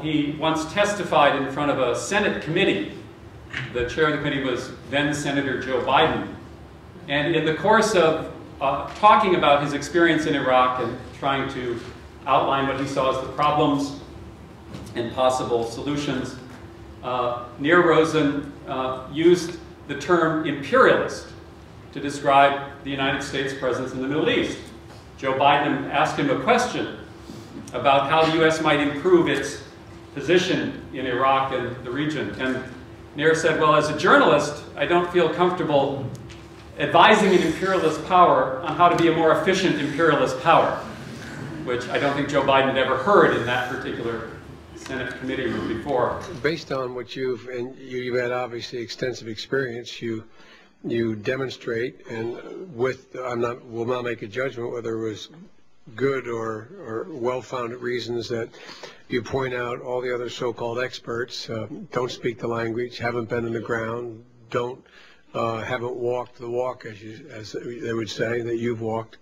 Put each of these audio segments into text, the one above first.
he once testified in front of a Senate committee. The chair of the committee was then Senator Joe Biden. And in the course of talking about his experience in Iraq and trying to outline what he saw as the problems and possible solutions, Nir Rosen used the term imperialist to describe the United States' presence in the Middle East. Joe Biden asked him a question about how the U.S. might improve its position in Iraq and the region. And Nir said, well, as a journalist, I don't feel comfortable advising an imperialist power on how to be a more efficient imperialist power, which I don't think Joe Biden had ever heard in that particular Senate committee room before. Based on what you've had obviously extensive experience, you demonstrate, and will not make a judgment whether it was good or well-founded reasons, that you point out all the other so-called experts don't speak the language, haven't been on the ground, haven't walked the walk, as they would say, that you've walked.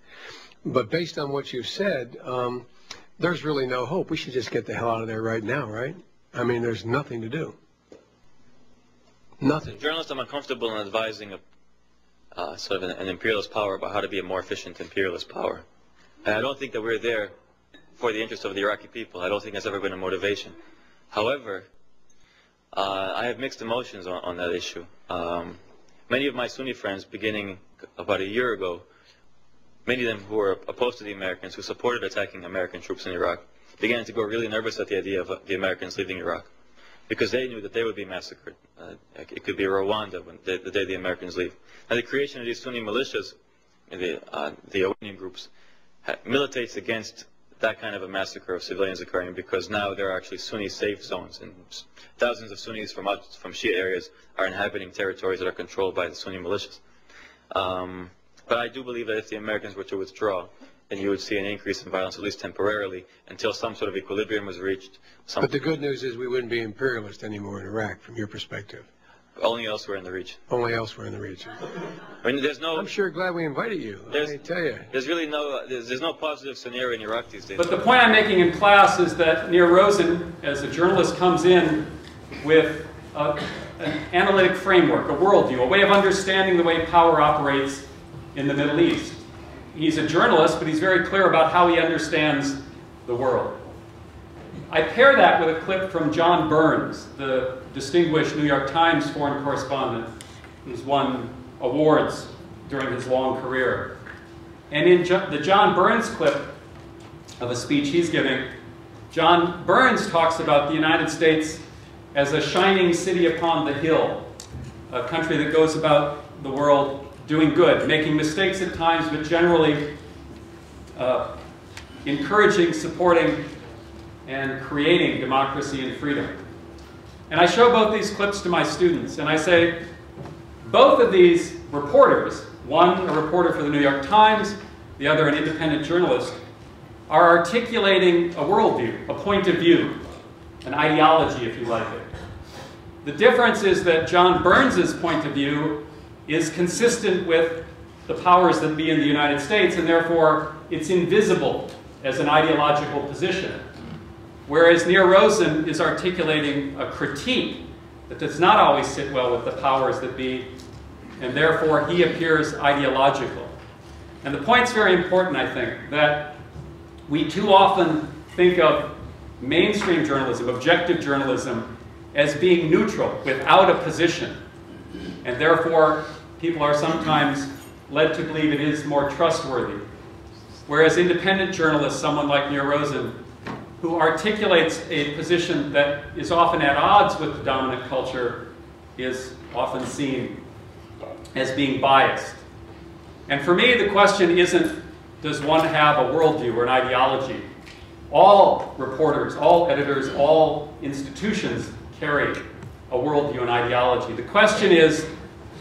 But based on what you've said, there's really no hope. We should just get the hell out of there right now, right? I mean, there's nothing to do. Nothing. As a journalist, I'm uncomfortable in advising sort of an imperialist power about how to be a more efficient imperialist power. And I don't think that we're there for the interest of the Iraqi people. I don't think that's ever been a motivation. However, I have mixed emotions on that issue. Many of my Sunni friends, beginning about a year ago, many of them who were opposed to the Americans, who supported attacking American troops in Iraq, began to grow really nervous at the idea of the Americans leaving Iraq, because they knew that they would be massacred. It could be Rwanda the day the Americans leave. Now, the creation of these Sunni militias, the Iranian groups, militates against that kind of a massacre of civilians occurring, because now there are actually Sunni safe zones, and thousands of Sunnis from Shia areas are inhabiting territories that are controlled by the Sunni militias. But I do believe that if the Americans were to withdraw, then you would see an increase in violence, at least temporarily, until some sort of equilibrium was reached. But the good news is we wouldn't be imperialist anymore in Iraq, from your perspective. Only elsewhere in the region. Only elsewhere in the region. I mean, there's no... I'm sure glad we invited you, I tell you. There's really no, there's no positive scenario in Iraq these days. But the point I'm making in class is that Nir Rosen, as a journalist, comes in with an analytic framework, a worldview, a way of understanding the way power operates in the Middle East. He's a journalist, but he's very clear about how he understands the world. I pair that with a clip from John Burns, the distinguished New York Times foreign correspondent who's won awards during his long career. And in the John Burns clip of a speech he's giving, John Burns talks about the United States as a shining city upon the hill, a country that goes about the world doing good, making mistakes at times, but generally encouraging, supporting, and creating democracy and freedom. And I show both these clips to my students, and I say, both of these reporters, one a reporter for the New York Times, the other an independent journalist, are articulating a worldview, a point of view, an ideology, if you like it. The difference is that John Burns's point of view is consistent with the powers that be in the United States, and therefore it's invisible as an ideological position. Whereas Nir Rosen is articulating a critique that does not always sit well with the powers that be, and therefore he appears ideological. And the point's very important, I think, that we too often think of mainstream journalism, objective journalism, as being neutral, without a position. And therefore, people are sometimes led to believe it is more trustworthy. Whereas independent journalists, someone like Nir Rosen, who articulates a position that is often at odds with the dominant culture, is often seen as being biased. And for me, the question isn't, does one have a worldview or an ideology? All reporters, all editors, all institutions carry a worldview and ideology. The question is,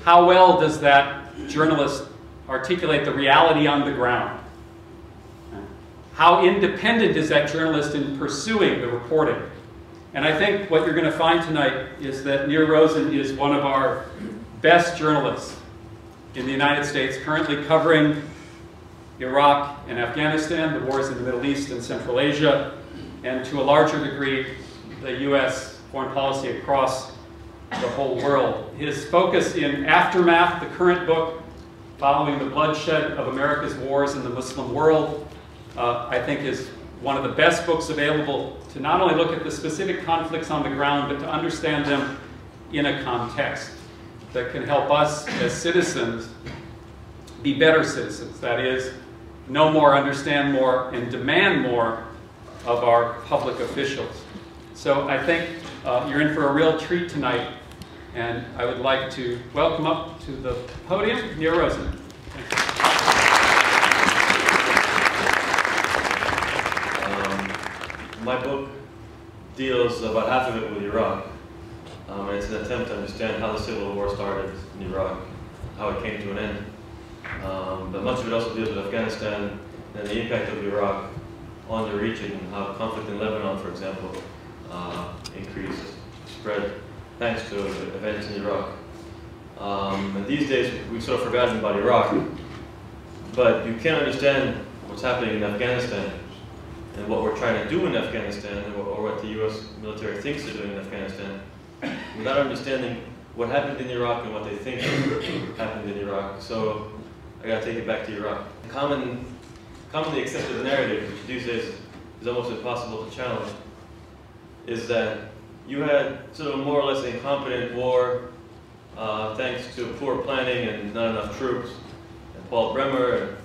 how well does that journalist articulate the reality on the ground? How independent is that journalist in pursuing the reporting? And I think what you're going to find tonight is that Nir Rosen is one of our best journalists in the United States, currently covering Iraq and Afghanistan, the wars in the Middle East and Central Asia, and to a larger degree, the U.S. foreign policy across the whole world. His focus in Aftermath, the current book, following the bloodshed of America's wars in the Muslim world, I think is one of the best books available to not only look at the specific conflicts on the ground, but to understand them in a context that can help us as citizens be better citizens. That is, know more, understand more, and demand more of our public officials. So I think you're in for a real treat tonight, and I would like to welcome up to the podium Nir Rosen. My book deals about half of it with Iraq. And it's an attempt to understand how the civil war started in Iraq, how it came to an end. But much of it also deals with Afghanistan and the impact of Iraq on the region, and how conflict in Lebanon, for example, increased, spread, thanks to events in Iraq. And these days, we've sort of forgotten about Iraq, but you can't understand what's happening in Afghanistan and what we're trying to do in Afghanistan, or what the U.S. military thinks they're doing in Afghanistan, without understanding what happened in Iraq and what they think happened in Iraq. So I got to take it back to Iraq. Commonly accepted narrative, which these days is almost impossible to challenge, is that you had sort of a more or less incompetent war, thanks to poor planning and not enough troops, and Paul Bremer.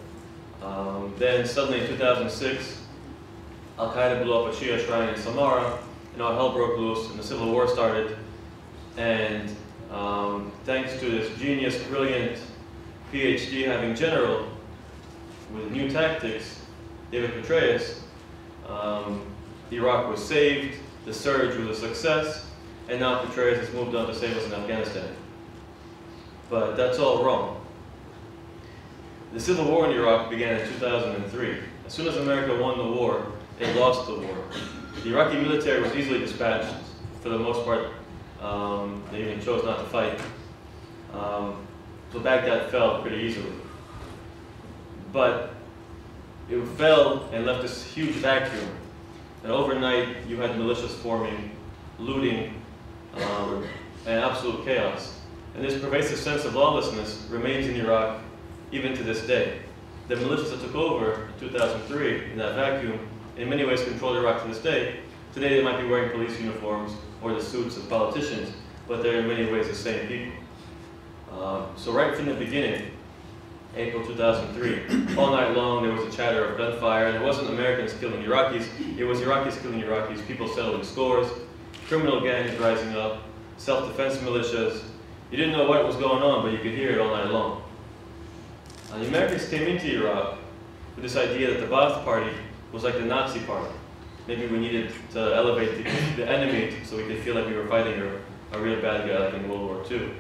And then suddenly in 2006, Al-Qaeda blew up a Shia shrine in Samarra, and all hell broke loose, and the civil war started. And thanks to this genius, brilliant PhD-having general with new tactics, David Petraeus, Iraq was saved, the surge was a success, and now Petraeus has moved on to save us in Afghanistan. But that's all wrong. The civil war in Iraq began in 2003. As soon as America won the war, it lost the war. The Iraqi military was easily dispatched. For the most part, they even chose not to fight. So Baghdad fell pretty easily. But it fell and left this huge vacuum. And overnight, you had militias forming, looting, and absolute chaos. And this pervasive sense of lawlessness remains in Iraq even to this day. The militias that took over in 2003, in that vacuum, in many ways control Iraq to this day. Today they might be wearing police uniforms or the suits of politicians, but they're in many ways the same people. So right from the beginning, April 2003, all night long there was a chatter of gunfire, and it wasn't Americans killing Iraqis, it was Iraqis killing Iraqis, people settling scores, criminal gangs rising up, self-defense militias. You didn't know what was going on, but you could hear it all night long. The Americans came into Iraq with this idea that the Ba'ath Party was like the Nazi Party. Maybe we needed to elevate the enemy so we could feel like we were fighting a real bad guy like in World War II.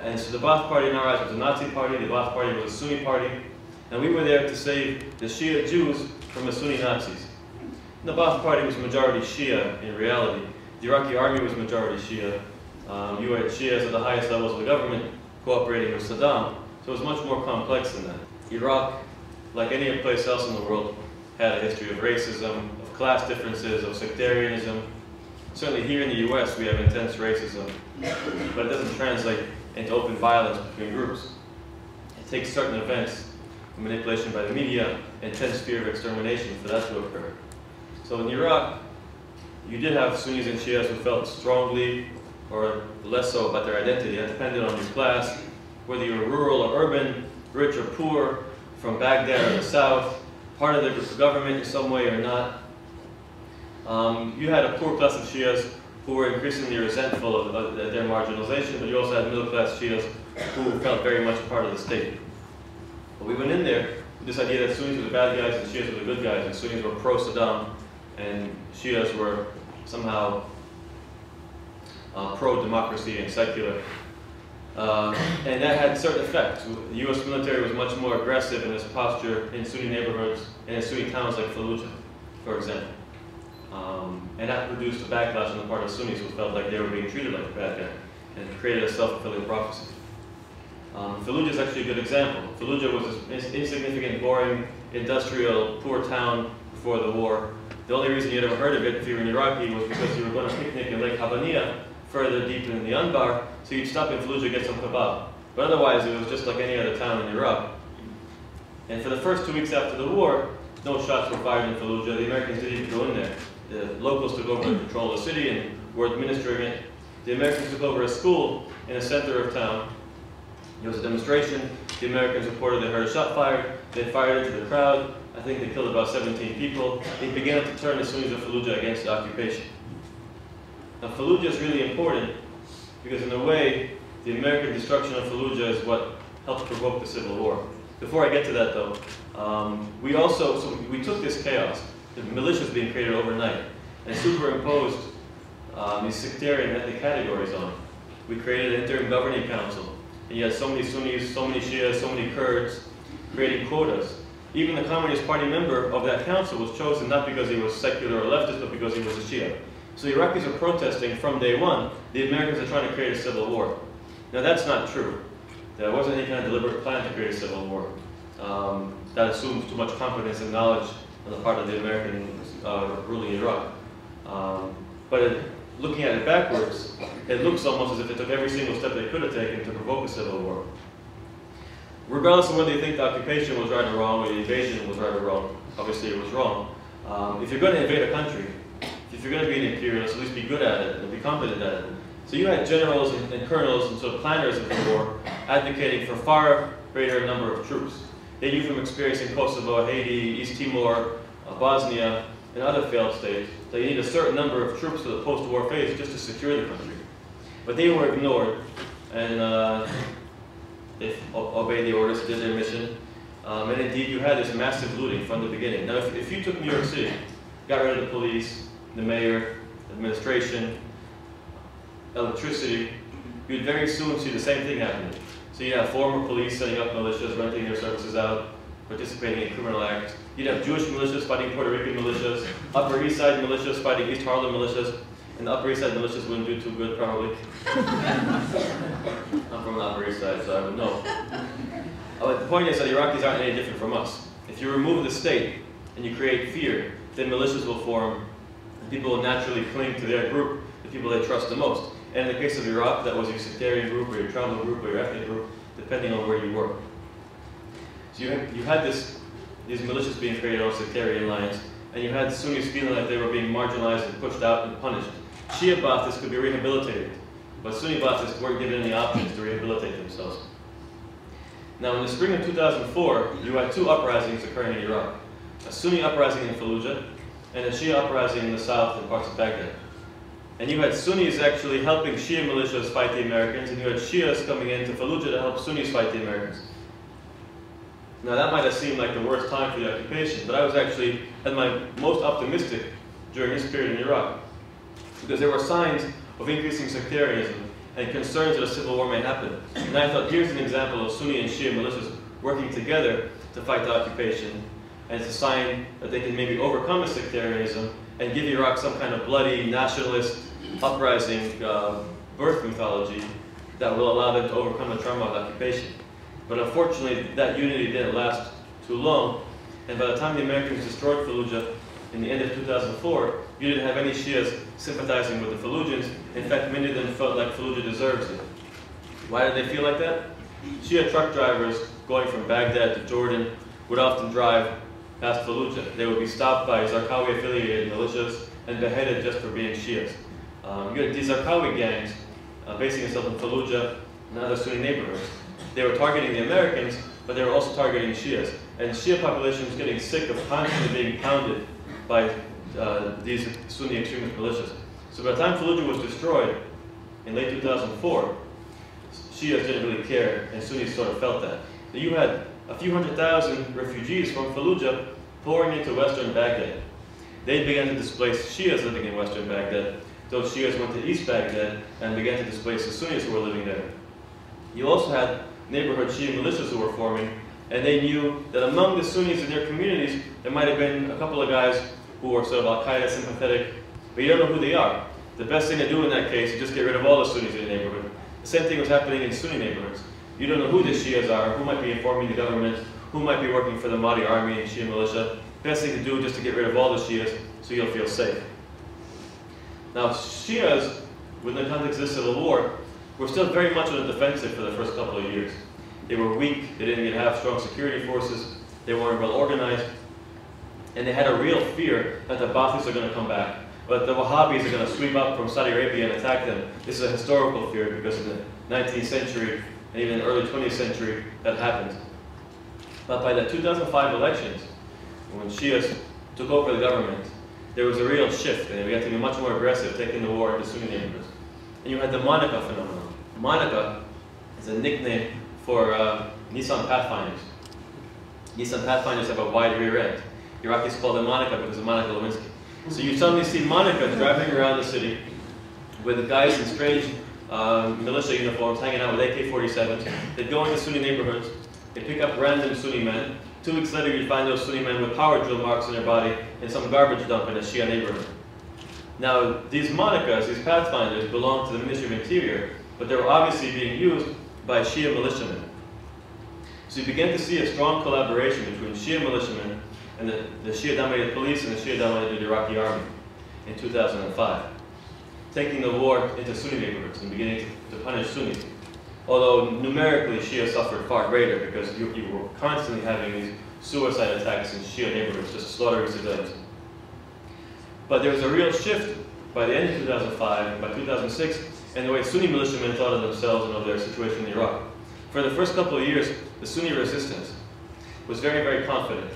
And so the Ba'ath Party in our eyes was a Nazi party, the Ba'ath Party was a Sunni party, and we were there to save the Shia Jews from the Sunni Nazis. And the Ba'ath Party was majority Shia in reality. The Iraqi army was majority Shia. You had Shias at the highest levels of the government cooperating with Saddam. So it was much more complex than that. Iraq, like any place else in the world, had a history of racism, of class differences, of sectarianism. Certainly here in the US we have intense racism, but it doesn't translate into open violence between groups. It takes certain events, manipulation by the media, intense fear of extermination for that to occur. So in Iraq, you did have Sunnis and Shias who felt strongly or less so about their identity. That depended on your class, whether you were rural or urban, rich or poor, from Baghdad or the south, part of the government in some way or not. You had a poor class of Shias who were increasingly resentful of their marginalization, but you also had middle-class Shias who felt very much part of the state. But we went in there with this idea that Sunnis were the bad guys and Shias were the good guys, and Sunnis were pro-Saddam, and Shias were somehow pro-democracy and secular. And that had certain effects. The US military was much more aggressive in its posture in Sunni neighborhoods and in Sunni towns like Fallujah, for example. And that produced a backlash on the part of Sunnis who felt like they were being treated like a bad guy, and created a self-fulfilling prophecy. Fallujah is actually a good example. Fallujah was this insignificant, boring, industrial, poor town before the war. The only reason you'd ever heard of it if you were an Iraqi was because you were going to picnic in Lake Habaniya, further deep in the Anbar, so you'd stop in Fallujah to get some kebab. But otherwise, it was just like any other town in Iraq. And for the first 2 weeks after the war, no shots were fired in Fallujah. The Americans didn't even go in there. The locals took over control of the city and were administering it. The Americans took over a school in the center of town. There was a demonstration. The Americans reported they heard a shot fired. They fired into the crowd. I think they killed about 17 people. They began to turn the Sunnis of Fallujah against the occupation. Now, Fallujah is really important because, in a way, the American destruction of Fallujah is what helped provoke the Civil War. Before I get to that, though, we took this chaos, the militias being created overnight, and superimposed these sectarian ethnic categories on it. We created an interim governing council, and you had so many Sunnis, so many Shias, so many Kurds, creating quotas. Even the Communist Party member of that council was chosen not because he was secular or leftist, but because he was a Shia. So the Iraqis are protesting from day one. The Americans are trying to create a civil war. Now that's not true. There wasn't any kind of deliberate plan to create a civil war. That assumes too much confidence and knowledge on the part of the Americans ruling Iraq. Looking at it backwards, it looks almost as if they took every single step they could have taken to provoke a civil war. Regardless of whether you think the occupation was right or wrong, or the invasion was right or wrong, obviously it was wrong. If you're going to invade a country, if you're going to be an imperialist, at least be good at it and be competent at it. So you had generals and colonels and sort of planners of the war advocating for far greater number of troops. They knew from experience in Kosovo, Haiti, East Timor, Bosnia, and other failed states that you need a certain number of troops for the post-war phase just to secure the country. But they were ignored, and they obeyed the orders, did their mission. And indeed, you had this massive looting from the beginning. Now, if you took New York City, got rid of the police, the mayor, administration, electricity, you'd very soon see the same thing happening. So you'd have former police setting up militias, renting their services out, participating in criminal acts. You'd have Jewish militias fighting Puerto Rican militias, Upper East Side militias fighting East Harlem militias, and the Upper East Side militias wouldn't do too good, probably. I'm from the Upper East Side, so I would know. But the point is that Iraqis aren't any different from us. If you remove the state and you create fear, then militias will form, and people will naturally cling to their group, the people they trust the most. And in the case of Iraq, that was your sectarian group, or your tribal group, or your ethnic group, depending on where you were. So you had these militias being created on sectarian lines, and you had the Sunnis feeling like they were being marginalized and pushed out and punished. Shia Baathists could be rehabilitated, but Sunni Baathists weren't given any options to rehabilitate themselves. Now, in the spring of 2004, you had two uprisings occurring in Iraq. A Sunni uprising in Fallujah, and a Shia uprising in the south in parts of Baghdad. And you had Sunnis actually helping Shia militias fight the Americans, and you had Shias coming into Fallujah to help Sunnis fight the Americans. Now that might have seemed like the worst time for the occupation, but I was actually at my most optimistic during this period in Iraq, because there were signs of increasing sectarianism and concerns that a civil war may happen. And I thought, here's an example of Sunni and Shia militias working together to fight the occupation, and it's a sign that they can maybe overcome the sectarianism and give Iraq some kind of bloody, nationalist, uprising birth mythology that will allow them to overcome the trauma of occupation. But unfortunately, that unity didn't last too long, and by the time the Americans destroyed Fallujah in the end of 2004, you didn't have any Shias sympathizing with the Fallujans. In fact, many of them felt like Fallujah deserves it. Why did they feel like that? Shia truck drivers going from Baghdad to Jordan would often drive past Fallujah. They would be stopped by Zarqawi-affiliated militias and beheaded just for being Shias. You had these Zarqawi gangs basing themselves in Fallujah and other Sunni neighborhoods. They were targeting the Americans, but they were also targeting Shias. And the Shia population was getting sick of constantly being pounded by these Sunni extremist militias. So by the time Fallujah was destroyed in late 2004, Shias didn't really care, and Sunnis sort of felt that. So you had a few 100,000 refugees from Fallujah pouring into western Baghdad. They began to displace Shias living in western Baghdad. Those Shias went to East Baghdad and began to displace the Sunnis who were living there. You also had neighborhood Shia militias who were forming, and they knew that among the Sunnis in their communities, there might have been a couple of guys who were sort of Al-Qaeda sympathetic, but you don't know who they are. The best thing to do in that case is just get rid of all the Sunnis in the neighborhood. The same thing was happening in Sunni neighborhoods. You don't know who the Shias are, who might be informing the government, who might be working for the Mahdi army and Shia militia. Best thing to do is just to get rid of all the Shias, so you'll feel safe. Now, Shias, within the context of the Civil War, were still very much on the defensive for the first couple of years. They were weak, they didn't have strong security forces, they weren't well organized, and they had a real fear that the Ba'athis are going to come back, but the Wahhabis are going to sweep up from Saudi Arabia and attack them. This is a historical fear because in the 19th century and even the early 20th century that happened. But by the 2005 elections, when Shias took over the government, there was a real shift, and we had to be much more aggressive, taking the war into Sunni neighborhoods. And you had the Monica phenomenon. Monica is a nickname for Nissan Pathfinders. Nissan Pathfinders have a wide rear end. Iraqis call them Monica because of Monica Lewinsky. So you suddenly see Monica driving around the city with guys in strange militia uniforms hanging out with AK-47s. They'd go into Sunni neighborhoods, they'd pick up random Sunni men. 2 weeks later you'd find those Sunni men with power drill marks on their body in some garbage dump in a Shia neighborhood. Now, these Monicas, these Pathfinders, belonged to the Ministry of Interior, but they were obviously being used by Shia militiamen. So you begin to see a strong collaboration between Shia militiamen and the Shia-dominated police and the Shia-dominated Iraqi army in 2005, taking the war into Sunni neighborhoods and beginning to punish Sunnis. Although numerically Shia suffered far greater because you were constantly having these suicide attacks in Shia neighborhoods, just slaughtering civilians. But there was a real shift by the end of 2005, by 2006, in the way Sunni militiamen thought of themselves and of their situation in Iraq. For the first couple of years, the Sunni resistance was very, very confident.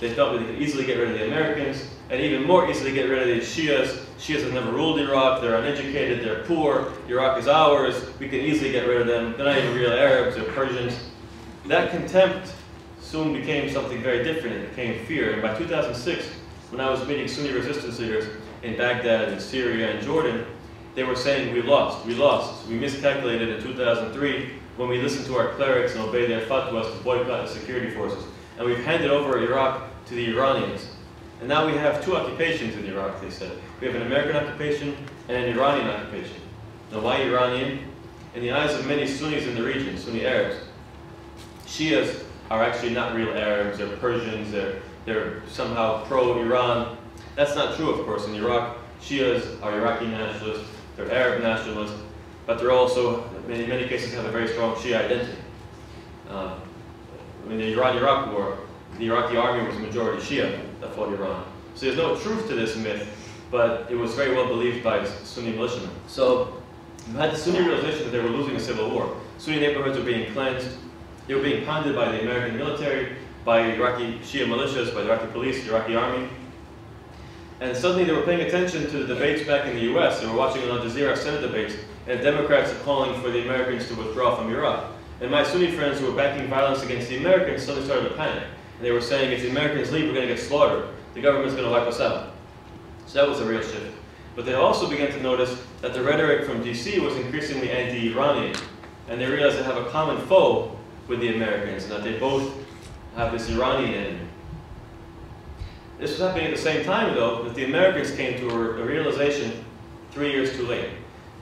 They felt that they could easily get rid of the Americans, and even more easily get rid of the Shias. Shias have never ruled Iraq, they're uneducated, they're poor, Iraq is ours, we can easily get rid of them, they're not even real Arabs, they're Persians. That contempt soon became something very different, it became fear. And by 2006, when I was meeting Sunni resistance leaders in Baghdad and Syria and Jordan, they were saying, we lost, we miscalculated in 2003 when we listened to our clerics and obeyed their fatwas to boycott the security forces. And we've handed over Iraq to the Iranians. And now we have 2 occupations in Iraq, they said. We have an American occupation and an Iranian occupation. Now why Iranian? In the eyes of many Sunnis in the region, Sunni Arabs, Shias are actually not real Arabs, they're Persians, they're somehow pro-Iran. That's not true, of course. In Iraq, Shias are Iraqi nationalists, they're Arab nationalists, but they're also, in many cases, have a very strong Shia identity. In the Iran-Iraq war, the Iraqi army was majority Shia that fought Iran. So there's no truth to this myth, but it was very well believed by Sunni militiamen. So you had the Sunni realization that they were losing a civil war. Sunni neighborhoods were being cleansed. They were being pounded by the American military, by Iraqi Shia militias, by the Iraqi police, the Iraqi army. And suddenly they were paying attention to the debates back in the US. They were watching Al Jazeera Senate debates, and Democrats are calling for the Americans to withdraw from Iraq. And my Sunni friends who were backing violence against the Americans suddenly started to panic. And they were saying, if the Americans leave, we're going to get slaughtered. The government's going to wipe us out. So that was a real shift. But they also began to notice that the rhetoric from DC was increasingly anti-Iranian. And they realized they have a common foe with the Americans, and that they both have this Iranian enemy. This was happening at the same time, though, that the Americans came to a realization 3 years too late.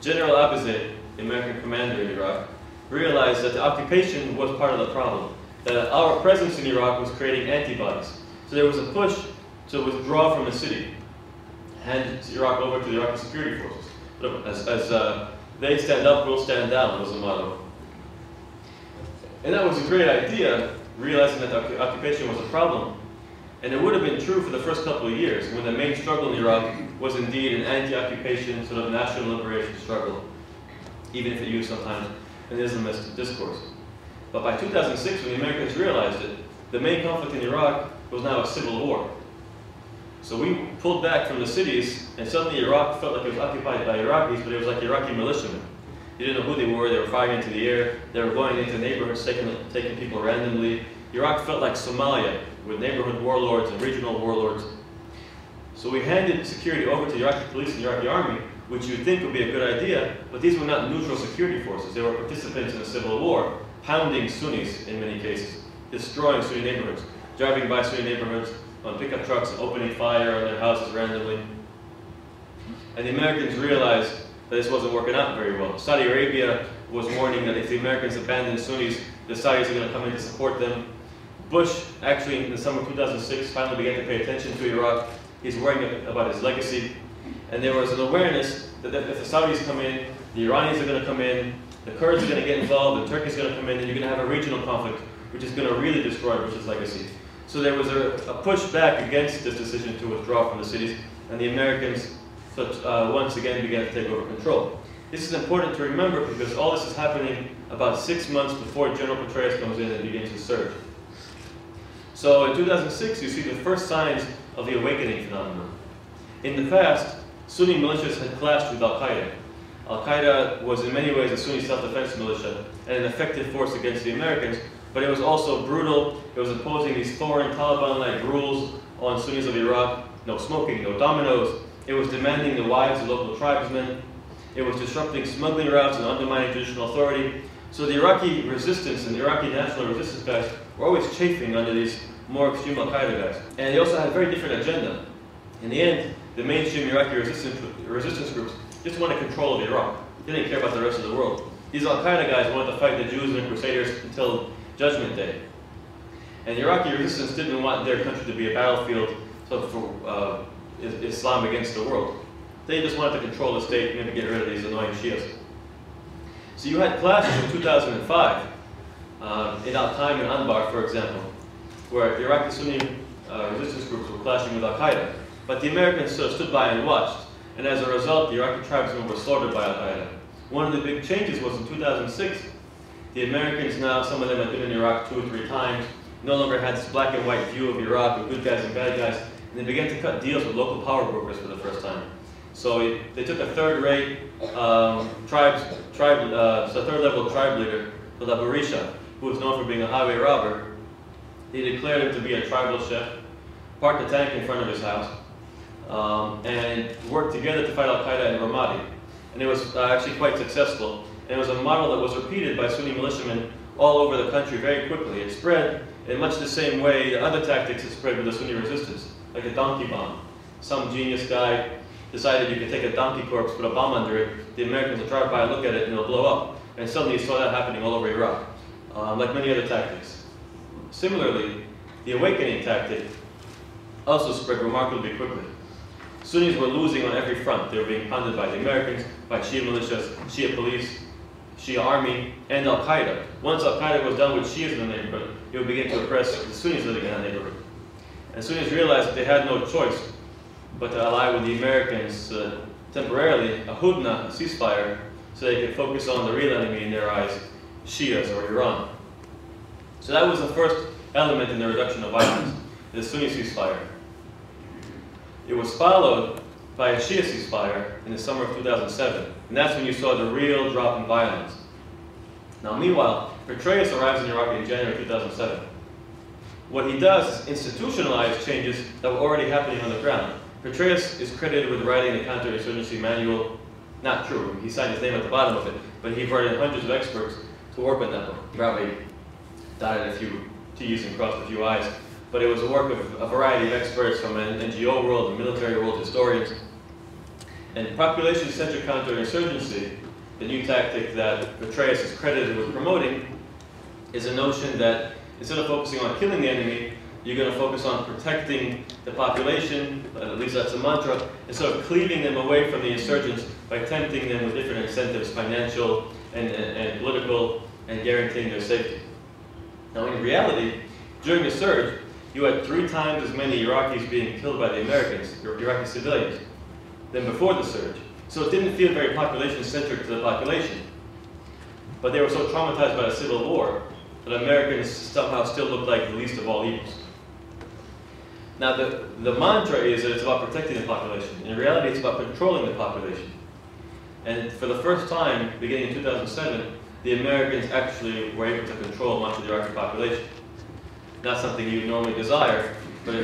General Abizid, the American commander in Iraq, realized that the occupation was part of the problem, that our presence in Iraq was creating antibodies. So there was a push to withdraw from the city, hand Iraq over to the Iraqi security forces. As they stand up, we'll stand down was the motto. And that was a great idea, realizing that the occupation was a problem. And it would have been true for the first couple of years, when the main struggle in Iraq was indeed an anti-occupation, sort of national liberation struggle, even if it used sometimes an Islamist discourse. But by 2006, when the Americans realized it, the main conflict in Iraq was now a civil war. So we pulled back from the cities, and suddenly Iraq felt like it was occupied by Iraqis, but it was like Iraqi militiamen. You didn't know who they were firing into the air, they were going into neighborhoods, taking people randomly. Iraq felt like Somalia, with neighborhood warlords and regional warlords. So we handed security over to the Iraqi police and the Iraqi army, which you'd think would be a good idea, but these were not neutral security forces. They were participants in a civil war, pounding Sunnis in many cases, destroying Sunni neighborhoods, driving by Sunni neighborhoods on pickup trucks and opening fire on their houses randomly. And the Americans realized that this wasn't working out very well. Saudi Arabia was warning that if the Americans abandoned Sunnis, the Saudis are going to come in to support them. Bush, actually in the summer of 2006, finally began to pay attention to Iraq, He's worrying about his legacy. And there was an awareness that if the Saudis come in, the Iranians are going to come in, the Kurds are going to get involved, and Turkey's going to come in, and you're going to have a regional conflict, which is going to really destroy Bush's legacy. So there was a push back against this decision to withdraw from the cities, and the Americans once again began to take over control. This is important to remember because all this is happening about 6 months before General Petraeus comes in and begins his surge. So in 2006, you see the first signs of the awakening phenomenon. In the past, Sunni militias had clashed with Al-Qaeda. Al-Qaeda was in many ways a Sunni self-defense militia and an effective force against the Americans, but it was also brutal. It was imposing these foreign Taliban-like rules on Sunnis of Iraq: no smoking, no dominoes. It was demanding the wives of local tribesmen. It was disrupting smuggling routes and undermining traditional authority. So the Iraqi resistance and the Iraqi national resistance guys were always chafing under these more extreme Al-Qaeda guys. And they also had a very different agenda. In the end, the mainstream Iraqi resistance groups just wanted control of Iraq. They didn't care about the rest of the world. These Al-Qaeda guys wanted to fight the Jews and the Crusaders until Judgment Day. And the Iraqi resistance didn't want their country to be a battlefield for Islam against the world. They just wanted to control the state and maybe get rid of these annoying Shias. So you had clashes in 2005 in Al-Qaim and Anbar, for example, where the Iraqi Sunni resistance groups were clashing with Al-Qaeda. But the Americans stood by and watched. And as a result, the Iraqi tribesmen were slaughtered by Al-Qaeda. One of the big changes was in 2006, the Americans now, some of them had been in Iraq 2 or 3 times, no longer had this black and white view of Iraq with good guys and bad guys, and they began to cut deals with local power brokers for the first time. So they took a third-rate third-level tribe leader, called Abu Risha, who was known for being a highway robber. They declared him to be a tribal chef, parked a tank in front of his house, and worked together to fight Al-Qaeda in Ramadi. And it was actually quite successful. And it was a model that was repeated by Sunni militiamen all over the country very quickly. It spread in much the same way that other tactics had spread with the Sunni resistance, like a donkey bomb. Some genius guy decided you could take a donkey corpse, put a bomb under it, the Americans will drive by, look at it, and it'll blow up. And suddenly you saw that happening all over Iraq, like many other tactics. Similarly, the awakening tactic also spread remarkably quickly. Sunnis were losing on every front. They were being pounded by the Americans, by Shia militias, Shia police, Shia army, and Al-Qaeda. Once Al-Qaeda was done with Shias in the neighborhood, it would begin to oppress the Sunnis living in that neighborhood. And Sunnis realized that they had no choice but to ally with the Americans temporarily, a hudna, a ceasefire, so they could focus on the real enemy in their eyes, Shias or Iran. So that was the first element in the reduction of violence, the Sunni ceasefire. It was followed by a Shia ceasefire in the summer of 2007, and that's when you saw the real drop in violence. Now meanwhile, Petraeus arrives in Iraq in January 2007. What he does is institutionalize changes that were already happening on the ground. Petraeus is credited with writing the counterinsurgency manual. Not true, he signed his name at the bottom of it, but he brought in hundreds of experts to work on that book. Probably dotted a few T's and crossed a few I's. But it was the work of a variety of experts from an NGO world, the military world, historians. And population-centered counterinsurgency, the new tactic that Petraeus is credited with promoting, is a notion that instead of focusing on killing the enemy, you're going to focus on protecting the population, at least that's a mantra, and sort of cleaving them away from the insurgents by tempting them with different incentives, financial and political, and guaranteeing their safety. Now in reality, during the surge, you had 3 times as many Iraqis being killed by the Americans, Iraqi civilians, than before the surge. So it didn't feel very population-centric to the population. But they were so traumatized by the Civil War that Americans somehow still looked like the least of all evils. Now the mantra is that it's about protecting the population. In reality, it's about controlling the population. And for the first time, beginning in 2007, the Americans actually were able to control much of the Iraqi population. Not something you would normally desire, but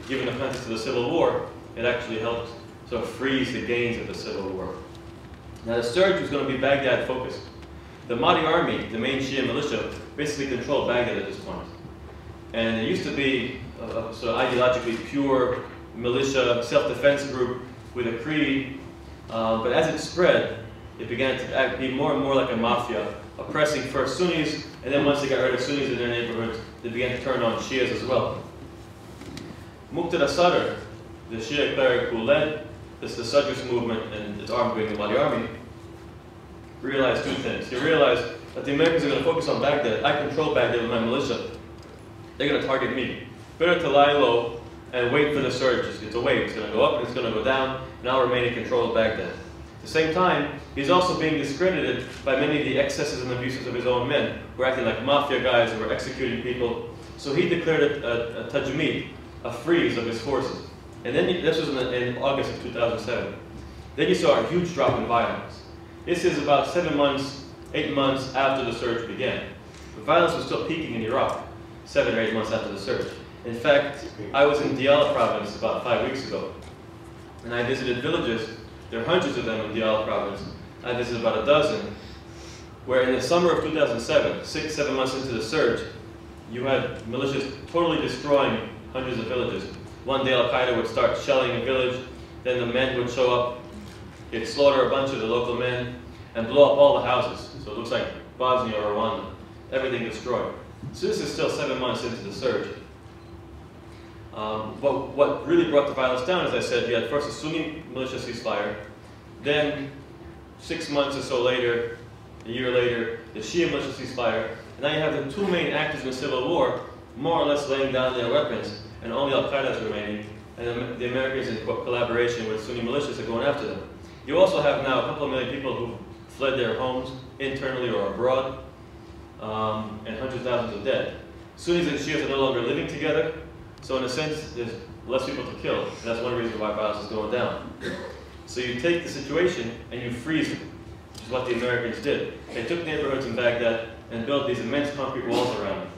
given the context of the Civil War, it actually helped sort of freeze the gains of the Civil War. Now the surge was going to be Baghdad focused. The Mahdi army, the main Shia militia, basically controlled Baghdad at this point. And it used to be a sort of ideologically pure militia, self-defense group with a creed, but as it spread, it began to be more and more like a mafia, oppressing first Sunnis, and then once they got rid of Sunnis in their neighborhoods, they began to turn on Shias as well. Muqtada Sadr the Shia cleric who led the Sadrist movement and its armed wing, the Mahdi army, realized two things. He realized that the Americans are going to focus on Baghdad. I control Baghdad with my militia. They're going to target me. Better to lie low and wait for the surge. It's a wave. It's going to go up and it's going to go down, and I'll remain in control of Baghdad. At the same time, he's also being discredited by many of the excesses and abuses of his own men, who are acting like mafia guys who were executing people. So he declared a tajmeed, a freeze of his forces. And then this was in August of 2007. Then you saw a huge drop in violence. This is about 7 months, 8 months after the surge began. The violence was still peaking in Iraq, 7 or 8 months after the surge. In fact, I was in Diyala province about 5 weeks ago, and I visited villages. There are hundreds of them in Diyala province. I visited about a dozen, where in the summer of 2007, 6, 7 months into the surge, you had militias totally destroying hundreds of villages. One day Al-Qaeda would start shelling a village, then the men would show up, they'd slaughter a bunch of the local men, and blow up all the houses. So it looks like Bosnia or Rwanda. Everything destroyed. So this is still 7 months into the surge. But what really brought the violence down, as I said, you had first a Sunni militia ceasefire, then 6 months or so later, a year later, the Shia militia ceasefire, and now you have the two main actors in the civil war more or less laying down their weapons, and only Al-Qaeda is remaining, and the Americans in collaboration with Sunni militias are going after them. You also have now a couple of million people who fled their homes, internally or abroad, and hundreds of thousands of dead. Sunnis and Shias are no longer living together, so in a sense, there's less people to kill, and that's one reason why violence is going down. So you take the situation and you freeze it, which is what the Americans did. They took neighborhoods in Baghdad and built these immense concrete walls around them.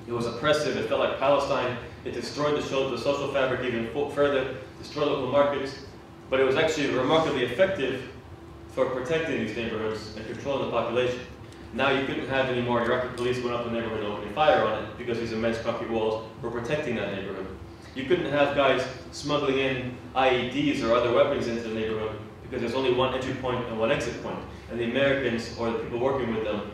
It was oppressive, it felt like Palestine, it destroyed the social fabric even further, destroyed local markets, but it was actually remarkably effective for protecting these neighborhoods and controlling the population. Now you couldn't have any more Iraqi police going up the neighborhood and opening fire on it because these immense concrete walls were protecting that neighborhood. You couldn't have guys smuggling in IEDs or other weapons into the neighborhood because there's only one entry point and one exit point. And the Americans, or the people working with them,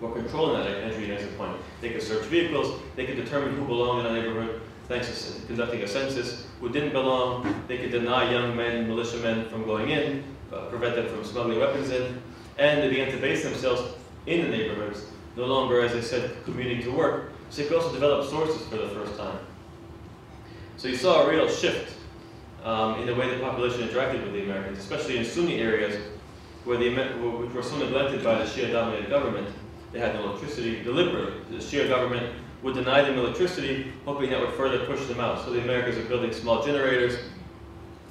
were controlling that entry and exit point. They could search vehicles, they could determine who belonged in a neighborhood, thanks to conducting a census. Who didn't belong, they could deny young men, militiamen from going in, prevent them from smuggling weapons in, and they began to base themselves in the neighborhoods, no longer, as I said, commuting to work. So they could also develop sources for the first time. So you saw a real shift in the way the population interacted with the Americans, especially in Sunni areas which were so neglected by the Shia-dominated government. They had no electricity. Deliberately, the Shia government would deny them electricity, hoping that would further push them out. So the Americans are building small generators,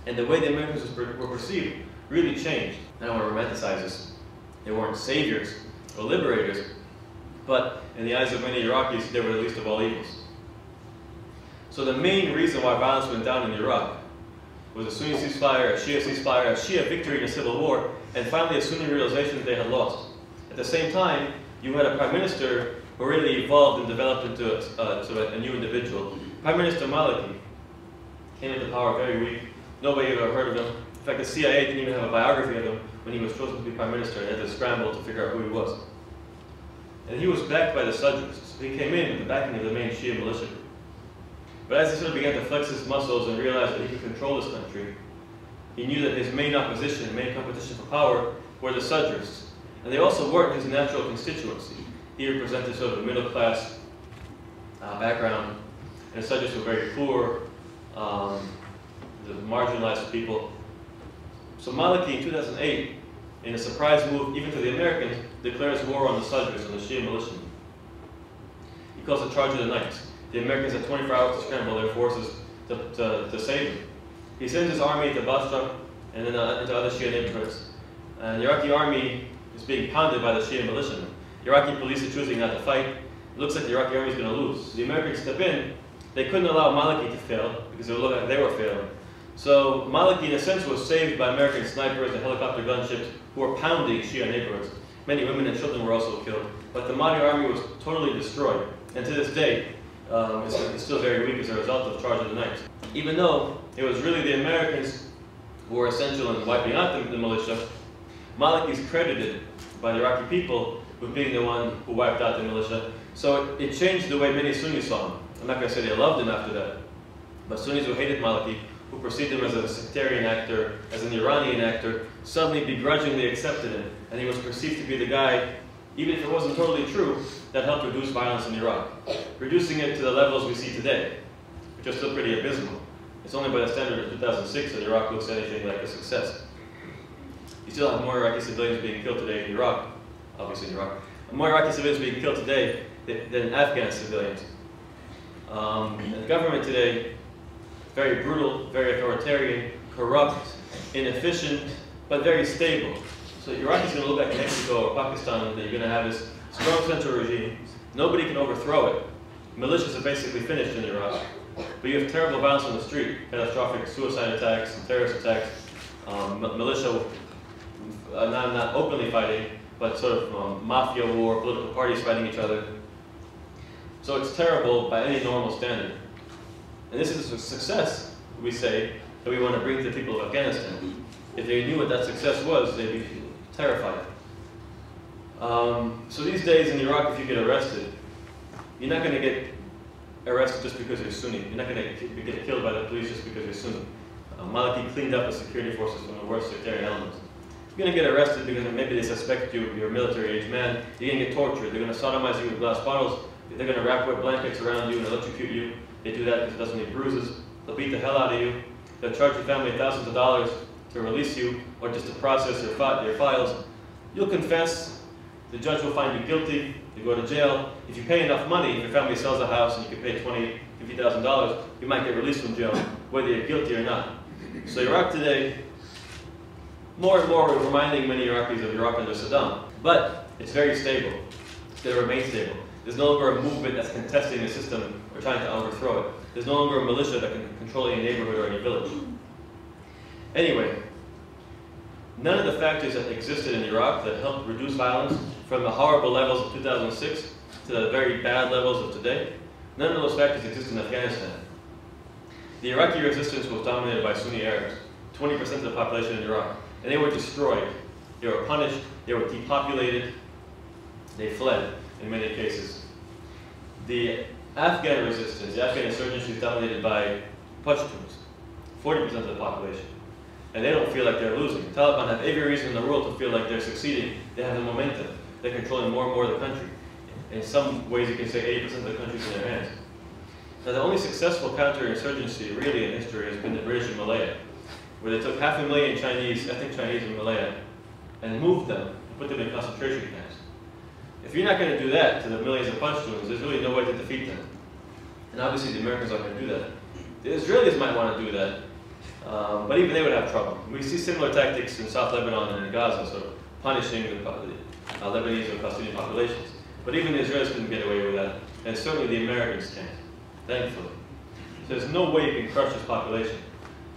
and the way the Americans were perceived really changed. I don't want to romanticize this. They weren't saviors or liberators, but in the eyes of many Iraqis, they were the least of all evils. So the main reason why violence went down in Iraq was a Sunni ceasefire, a Shia victory in a civil war, and finally a Sunni realization that they had lost. At the same time, you had a prime minister who really evolved and developed into a new individual. Prime Minister Maliki came into power very weak. Nobody had ever heard of him. In fact, the CIA didn't even have a biography of him when he was chosen to be prime minister, and had to scramble to figure out who he was. And he was backed by the Sadrists. He came in with the backing of the main Shia militia group. But as he sort of began to flex his muscles and realize that he could control this country, he knew that his main opposition, main competition for power, were the Sadrists. And they also weren't his natural constituency. He represented sort of a middle-class background, and the Sadrists were very poor, the marginalized people. So Maliki in 2008, in a surprise move even to the Americans, declares war on the Sadrists and the Shia militiamen. He calls it Charge of the Night. The Americans had 24 hours to scramble their forces to save him. He sends his army to Basra and then into other Shia neighborhoods. And the Iraqi army is being pounded by the Shia militiamen. Iraqi police are choosing not to fight. It looks like the Iraqi army is going to lose. So the Americans step in. They couldn't allow Maliki to fail because it looked like they were failing. So Maliki, in a sense, was saved by American snipers and helicopter gunships who were pounding Shia neighborhoods. Many women and children were also killed. But the Mahdi army was totally destroyed. And to this day, it's still very weak as a result of Charge of the Night. Even though it was really the Americans who were essential in wiping out the militia, Maliki is credited by the Iraqi people with being the one who wiped out the militia. So it changed the way many Sunnis saw him. I'm not going to say they loved him after that, But Sunnis who hated Maliki, who perceived him as a sectarian actor, as an Iranian actor, suddenly begrudgingly accepted him, and he was perceived to be the guy, even if it wasn't totally true, that helped reduce violence in Iraq, reducing it to the levels we see today, which are still pretty abysmal. It's only by the standard of 2006 that Iraq looks anything like a success. You still have more Iraqi civilians being killed today in Iraq, obviously in Iraq, more Iraqi civilians being killed today than Afghan civilians. And the government today, very brutal, very authoritarian, corrupt, inefficient, but very stable. So Iraq is going to look like Mexico or Pakistan, that you're going to have this strong central regime. Nobody can overthrow it. Militias are basically finished in Iraq. But you have terrible violence on the street, catastrophic suicide attacks and terrorist attacks, militia not openly fighting, but sort of mafia war, political parties fighting each other. So it's terrible by any normal standard. And this is a success, we say, that we want to bring to the people of Afghanistan. If they knew what that success was, they'd be terrified. So these days in Iraq, if you get arrested, you're not going to get arrested just because you're Sunni. You're not going to get killed by the police just because you're Sunni. Maliki cleaned up the security forces from the worst sectarian elements. You're going to get arrested because maybe they suspect you're a military-age man. You're going to get tortured. They're going to sodomize you with glass bottles. They're going to wrap wet blankets around you and electrocute you. They do that because it doesn't leave bruises. They'll beat the hell out of you. They'll charge your family thousands of dollars to release you or just to process your files. You'll confess. The judge will find you guilty. You go to jail. If you pay enough money, if your family sells a house and you can pay $20,000, $50,000, you might get released from jail, whether you're guilty or not. So Iraq today, more and more, we're reminding many Iraqis of Iraq under Saddam. But it's very stable. It's going to remain stable. There's no longer a movement that's contesting the system or trying to overthrow it. There's no longer a militia that can control any neighborhood or any village. Anyway, none of the factors that existed in Iraq that helped reduce violence from the horrible levels of 2006 to the very bad levels of today, none of those factors exist in Afghanistan. The Iraqi resistance was dominated by Sunni Arabs, 20% of the population in Iraq, and they were destroyed. They were punished, they were depopulated, they fled in many cases. The Afghan resistance, the Afghan insurgency is dominated by Pashtuns, 40% of the population. And they don't feel like they're losing. The Taliban have every reason in the world to feel like they're succeeding. They have the momentum. They're controlling more and more of the country. In some ways, you can say 80% of the country's in their hands. Now, the only successful counterinsurgency really in history has been the British in Malaya, where they took 500,000 Chinese, ethnic Chinese in Malaya, and moved them and put them in concentration camps. If you're not going to do that to the millions of Pashtuns, there's really no way to defeat them. And obviously, the Americans aren't going to do that. The Israelis might want to do that, but even they would have trouble. We see similar tactics in South Lebanon and in Gaza, sort of punishing the Lebanese and Palestinian populations. But even the Israelis couldn't get away with that, and certainly the Americans can't, thankfully. So there's no way you can crush this population.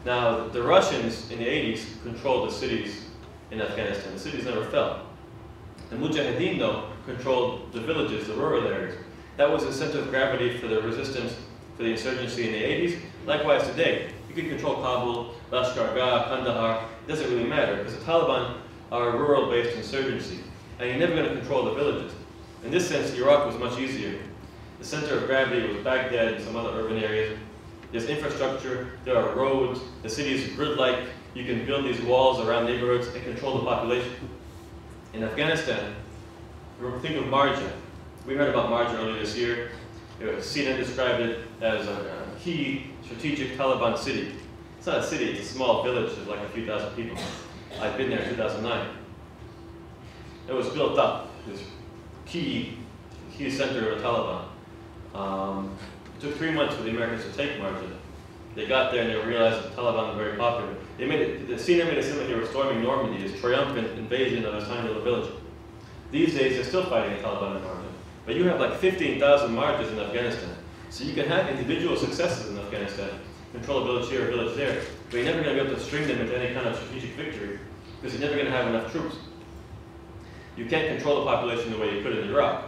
Now, the Russians in the 80s controlled the cities in Afghanistan. The cities never fell. The Mujahideen, though, controlled the villages, the rural areas. That was the center of gravity for the resistance, for the insurgency in the 80s. Likewise today, you can control Kabul, Lashkar-Gah, Kandahar. It doesn't really matter, because the Taliban are a rural-based insurgency, and you're never going to control the villages. In this sense, Iraq was much easier. The center of gravity was Baghdad and some other urban areas. There's infrastructure, there are roads, the city is grid-like. You can build these walls around neighborhoods and control the population. In Afghanistan, think of Marja. We heard about Marja earlier this year. CNN described it as a key strategic Taliban city. It's not a city, it's a small village of like a few thousand people. I've been there in 2009. It was built up, this key center of the Taliban. It took 3 months for the Americans to take Marja. They got there and they realized that the Taliban were very popular. The CNN made it seem like they were storming Normandy, this triumphant invasion of a tiny little village. These days, they're still fighting the Taliban in Marja. But you have like 15,000 Marjas in Afghanistan. So you can have individual successes in Afghanistan, control a village here, a village there, but you're never going to be able to string them into any kind of strategic victory because you're never going to have enough troops. You can't control the population the way you could in Iraq,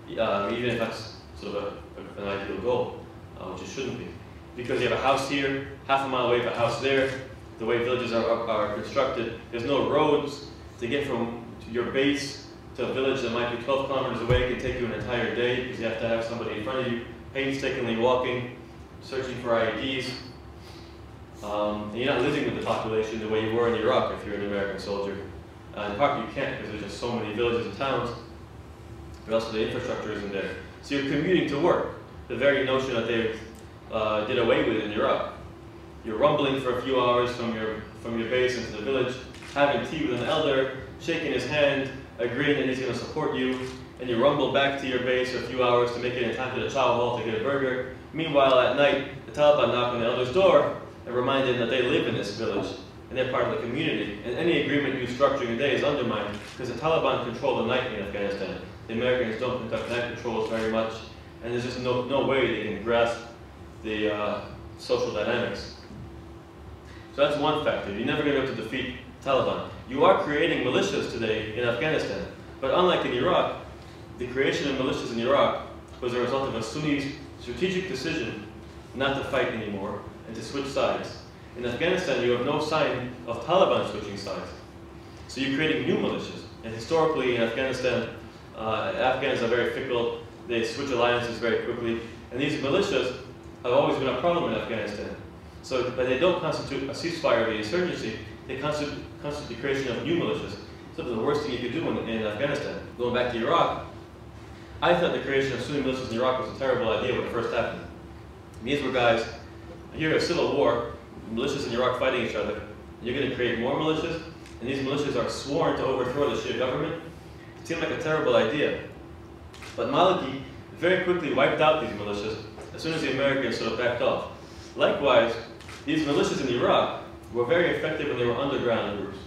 even if that's sort of an ideal goal, which it shouldn't be. Because you have a house here, half a mile away, you have a house there, the way villages are constructed, there's no roads to get from your base to a village that might be 12 kilometers away. It can take you an entire day because you have to have somebody in front of you, painstakingly walking, searching for IEDs. And you're not living with the population the way you were in Iraq if you're an American soldier. In part you can't because there's just so many villages and towns, but also the infrastructure isn't there. So you're commuting to work, the very notion that they did away with in Iraq. You're rumbling for a few hours from your base into the village, having tea with an elder, shaking his hand, agreeing that he's going to support you, and you rumble back to your base for a few hours to make it in time to the chow hall to get a burger. Meanwhile, at night, the Taliban knock on the elder's door and remind him that they live in this village and they're part of the community. And any agreement you structure in a day is undermined because the Taliban control the night in Afghanistan. The Americans don't conduct night patrols very much, and there's just no way they can grasp the social dynamics. So that's one factor. You're never going to be able to defeat Taliban. You are creating militias today in Afghanistan, but unlike in Iraq, the creation of militias in Iraq was a result of a Sunni strategic decision not to fight anymore and to switch sides. In Afghanistan, you have no sign of Taliban switching sides. So you're creating new militias. And historically in Afghanistan, Afghans are very fickle. They switch alliances very quickly. And these militias have always been a problem in Afghanistan. So, but they don't constitute a ceasefire of the insurgency. They constitute the creation of new militias. So the worst thing you could do in Afghanistan. Going back to Iraq, I thought the creation of Sunni militias in Iraq was a terrible idea when it first happened. These were guys, you're a civil war, militias in Iraq fighting each other. You're going to create more militias, and these militias are sworn to overthrow the Shia government. It seemed like a terrible idea. But Maliki very quickly wiped out these militias as soon as the Americans sort of backed off. Likewise, these militias in Iraq were very effective when they were underground groups.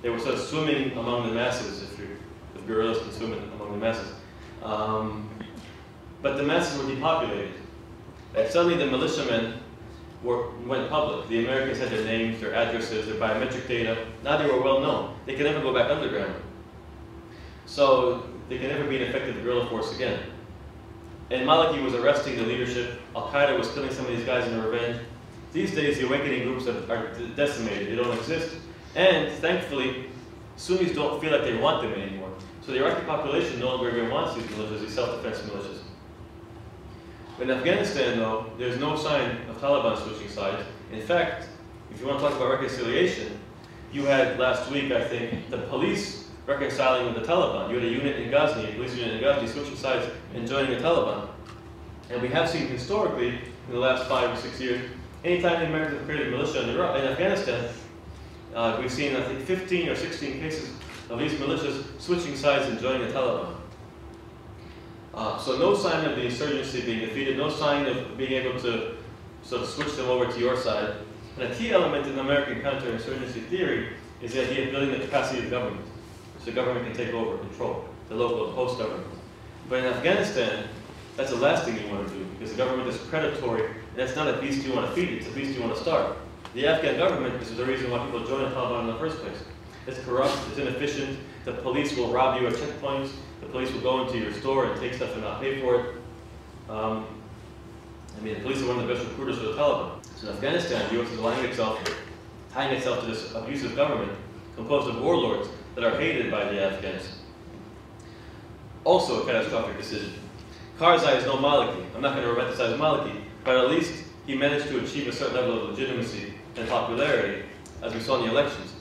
They were sort of swimming among the masses, if guerrillas can swim among the masses. But the masses were depopulated. And suddenly the militiamen went public. The Americans had their names, their addresses, their biometric data. Now they were well known. They can never go back underground. So they can never be an effective guerrilla force again. And Maliki was arresting the leadership. Al-Qaeda was killing some of these guys in revenge. These days the awakening groups are decimated. They don't exist. And thankfully, Sunnis don't feel like they want them anymore. So the Iraqi population no longer even wants these militias, these self-defense militias. In Afghanistan, though, there's no sign of Taliban switching sides. In fact, if you want to talk about reconciliation, you had last week, I think, the police reconciling with the Taliban. You had a unit in Ghazni, a police unit in Ghazni, switching sides and joining the Taliban. And we have seen historically, in the last 5 or 6 years, anytime the Americans have created militia in Afghanistan, we've seen, I think, 15 or 16 cases of these militias switching sides and joining the Taliban. So no sign of the insurgency being defeated, no sign of being able to sort of switch them over to your side. And a key element in American counterinsurgency theory is the idea of building the capacity of the government, so the government can take over control, the local and post government. But in Afghanistan, that's the last thing you want to do, because the government is predatory, and that's not a beast you want to feed, it's a beast you want to starve. The Afghan government is the reason why people join the Taliban in the first place. It's corrupt, it's inefficient, the police will rob you at checkpoints, the police will go into your store and take stuff and not pay for it. The police are one of the best recruiters for the Taliban. So in Afghanistan, the U.S. is tying itself to this abusive government composed of warlords that are hated by the Afghans. Also a catastrophic decision. Karzai is no Maliki. I'm not going to romanticize Maliki, but at least he managed to achieve a certain level of legitimacy and popularity, as we saw in the elections.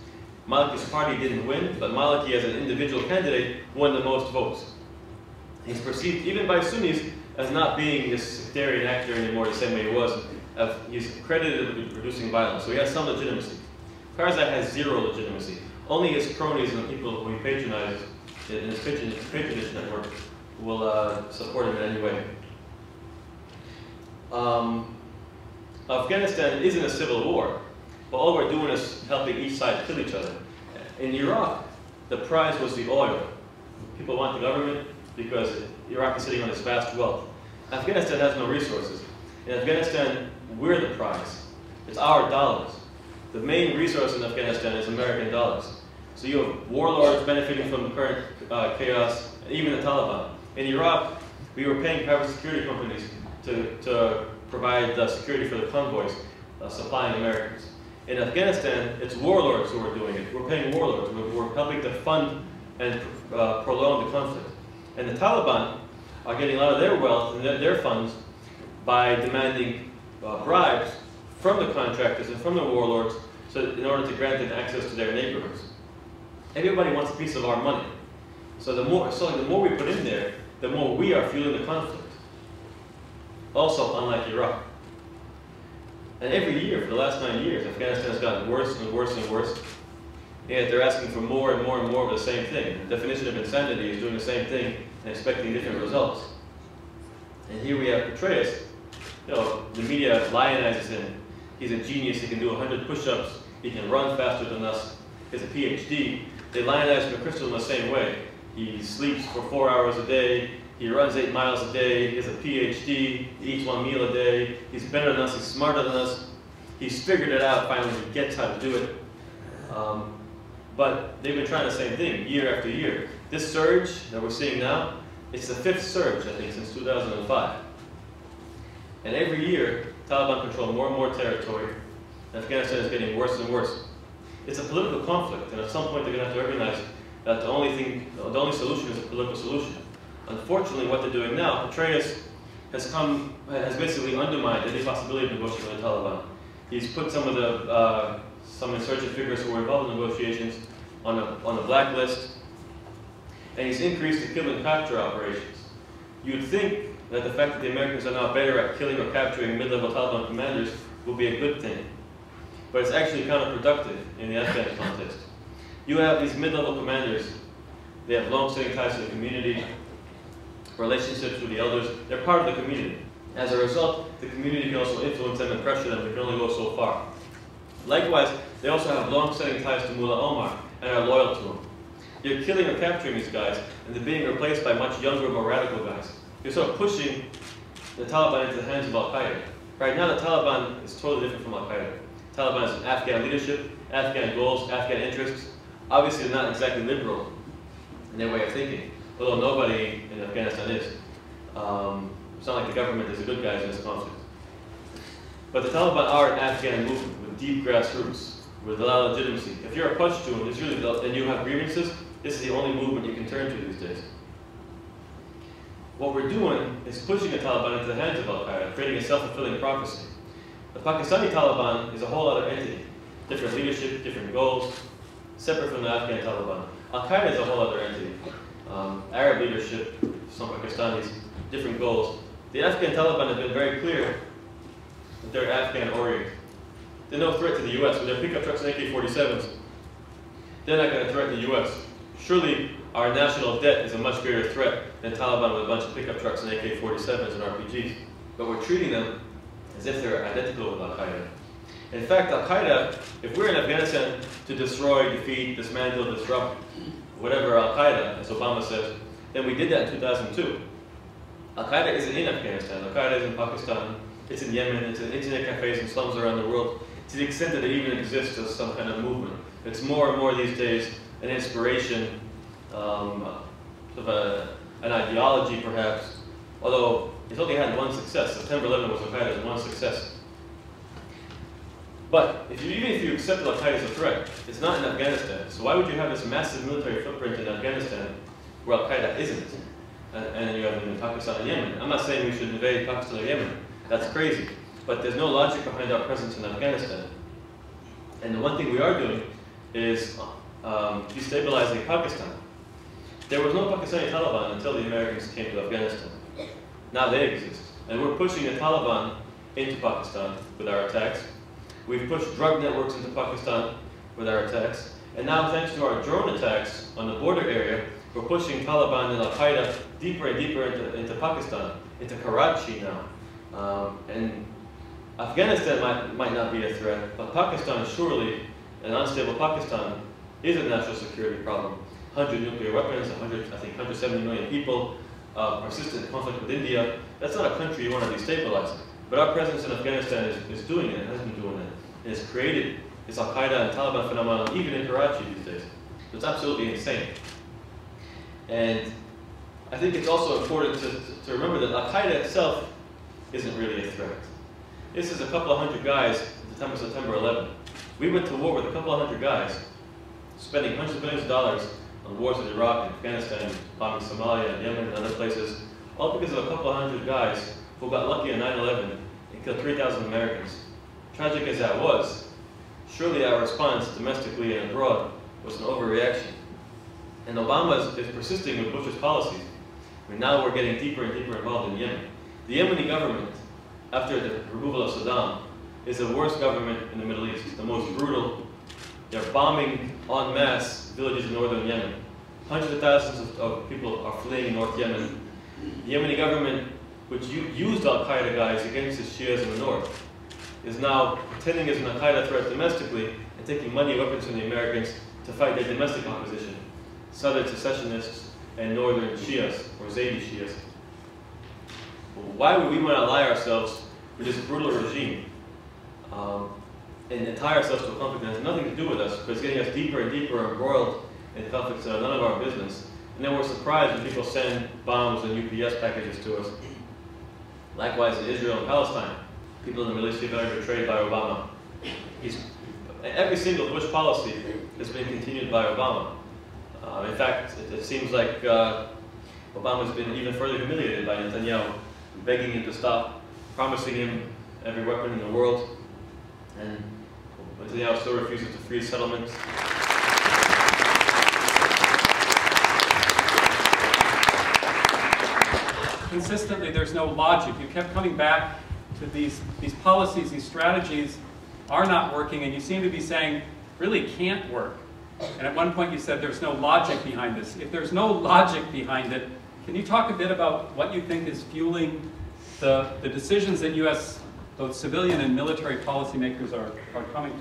Maliki's party didn't win, but Maliki as an individual candidate won the most votes. He's perceived, even by Sunnis, as not being this sectarian actor anymore the same way he was. He's credited with reducing violence, so he has some legitimacy. Karzai has zero legitimacy. Only his cronies and the people who he patronizes in his patronage network will support him in any way. Afghanistan isn't a civil war, but all we're doing is helping each side kill each other. In Iraq, the prize was the oil. People want the government because Iraq is sitting on this vast wealth. Afghanistan has no resources. In Afghanistan, we're the prize. It's our dollars. The main resource in Afghanistan is American dollars. So you have warlords benefiting from the current chaos, and even the Taliban. In Iraq, we were paying private security companies to provide security for the convoys supplying Americans. In Afghanistan, it's warlords who are doing it. We're paying warlords. We're helping to fund and prolong the conflict. And the Taliban are getting a lot of their wealth and their funds by demanding bribes from the contractors and from the warlords so in order to grant them access to their neighborhoods. Everybody wants a piece of our money. So the more we put in there, the more we are fueling the conflict. Also, unlike Iraq. And every year, for the last 9 years, Afghanistan has gotten worse and worse and worse. Yet they're asking for more and more and more of the same thing. The definition of insanity is doing the same thing and expecting different results. And here we have Petraeus. You know, the media lionizes him. He's a genius. He can do 100 push-ups. He can run faster than us. He has a PhD. They lionize McChrystal in the same way. He sleeps for 4 hours a day. He runs 8 miles a day. He has a PhD. He eats 1 meal a day. He's better than us. He's smarter than us. He's figured it out. Finally, he gets how to do it. But they've been trying the same thing year after year. This surge that we're seeing now, it's the 5th surge, I think, since 2005. And every year, Taliban control more and more territory. Afghanistan is getting worse and worse. It's a political conflict, and at some point they're going to have to recognize that the only solution is a political solution. Unfortunately, what they're doing now, Petraeus has basically undermined any possibility of negotiating with the Taliban. He's put some of the some insurgent figures who were involved in negotiations on a blacklist, and he's increased the kill and capture operations. You'd think that the fact that the Americans are now better at killing or capturing mid-level Taliban commanders will be a good thing, but it's actually counterproductive in the Afghan context. You have these mid-level commanders, they have long-standing ties to the community, relationships with the elders, they're part of the community. As a result, the community can also influence them and pressure them, but can only go so far. Likewise, they also have long-standing ties to Mullah Omar and are loyal to him. You're killing or capturing these guys, and they're being replaced by much younger, more radical guys. You're sort of pushing the Taliban into the hands of Al-Qaeda. Right now, the Taliban is totally different from Al-Qaeda. The Taliban has Afghan leadership, Afghan goals, Afghan interests. Obviously, they're not exactly liberal in their way of thinking, although nobody in Afghanistan is. It's not like the government is the good guys in this conflict. But the Taliban are an Afghan movement with deep grassroots, with a lot of legitimacy. If you're a Pashtun and you have grievances, this is the only movement you can turn to these days. What we're doing is pushing the Taliban into the hands of Al-Qaeda, creating a self-fulfilling prophecy. The Pakistani Taliban is a whole other entity. Different leadership, different goals, separate from the Afghan Taliban. Al-Qaeda is a whole other entity. Arab leadership, some Pakistanis, different goals. The Afghan Taliban have been very clear that they're Afghan-oriented. They're no threat to the U.S. With their pickup trucks and AK-47s, they're not going to threaten the U.S. Surely our national debt is a much greater threat than Taliban with a bunch of pickup trucks and AK-47s and RPGs. But we're treating them as if they're identical with Al-Qaeda. In fact, Al-Qaeda, if we're in Afghanistan to destroy, defeat, dismantle, disrupt, whatever Al-Qaeda, as Obama says, then we did that in 2002. Al-Qaeda isn't in Afghanistan. Al-Qaeda is in Pakistan. It's in Yemen. It's in internet cafes and slums around the world, to the extent that it even exists as some kind of movement. It's more and more these days an inspiration, an ideology perhaps, although it's only had one success. September 11 was Al-Qaeda's one success. But even if you accept that Al-Qaeda is a threat, it's not in Afghanistan. So why would you have this massive military footprint in Afghanistan where Al-Qaeda isn't? And you have it in Pakistan and Yemen. I'm not saying we should invade Pakistan or Yemen. That's crazy. But there's no logic behind our presence in Afghanistan. And the one thing we are doing is destabilizing Pakistan. There was no Pakistani Taliban until the Americans came to Afghanistan. Now they exist. And we're pushing the Taliban into Pakistan with our attacks. We've pushed drug networks into Pakistan with our attacks. And now, thanks to our drone attacks on the border area, we're pushing Taliban and Al-Qaeda deeper and deeper into Pakistan, into Karachi now. And Afghanistan might not be a threat, but Pakistan surely, an unstable Pakistan, is a national security problem. 100 nuclear weapons, 170 million people, persistent conflict with India. That's not a country you want to destabilize. But our presence in Afghanistan is doing it, has been doing it. And it's created this Al-Qaeda and Taliban phenomenon, even in Karachi these days. So it's absolutely insane. And I think it's also important to remember that Al-Qaeda itself isn't really a threat. This is a couple of hundred guys at the time of September 11. We went to war with a couple of hundred guys, spending hundreds of millions of dollars on wars in Iraq and Afghanistan, bombing Somalia and Yemen and other places, all because of a couple of hundred guys who got lucky on 9/11 and killed 3,000 Americans, Tragic as that was, surely our response domestically and abroad was an overreaction. And Obama is persisting with Bush's policies. I mean, now we're getting deeper and deeper involved in Yemen. The Yemeni government, after the removal of Saddam, is the worst government in the Middle East, the most brutal. They're bombing en masse villages in northern Yemen. Hundreds of thousands of people are fleeing North Yemen. The Yemeni government, which used al-Qaeda guys against the Shias in the north, is now pretending as an al-Qaeda threat domestically and taking money and weapons from the Americans to fight their domestic opposition, southern secessionists and northern Shias, or Zaydi Shias. Why would we want to ally ourselves with this brutal regime and tie ourselves to a conflict that has nothing to do with us, but it's getting us deeper and deeper embroiled in conflicts that are none of our business? And then we're surprised when people send bombs and UPS packages to us. Likewise in Israel and Palestine. People in the Middle East feel very betrayed by Obama. Every single Bush policy has been continued by Obama. In fact, it seems like Obama's been even further humiliated by Netanyahu, begging him to stop, promising him every weapon in the world, and Netanyahu still refuses to freeze settlements. Consistently, there's no logic. You kept coming back to these policies, these strategies are not working, and you seem to be saying, really can't work. And at one point you said there's no logic behind this. If there's no logic behind it, can you talk a bit about what you think is fueling the decisions that U.S. both civilian and military policymakers are coming to?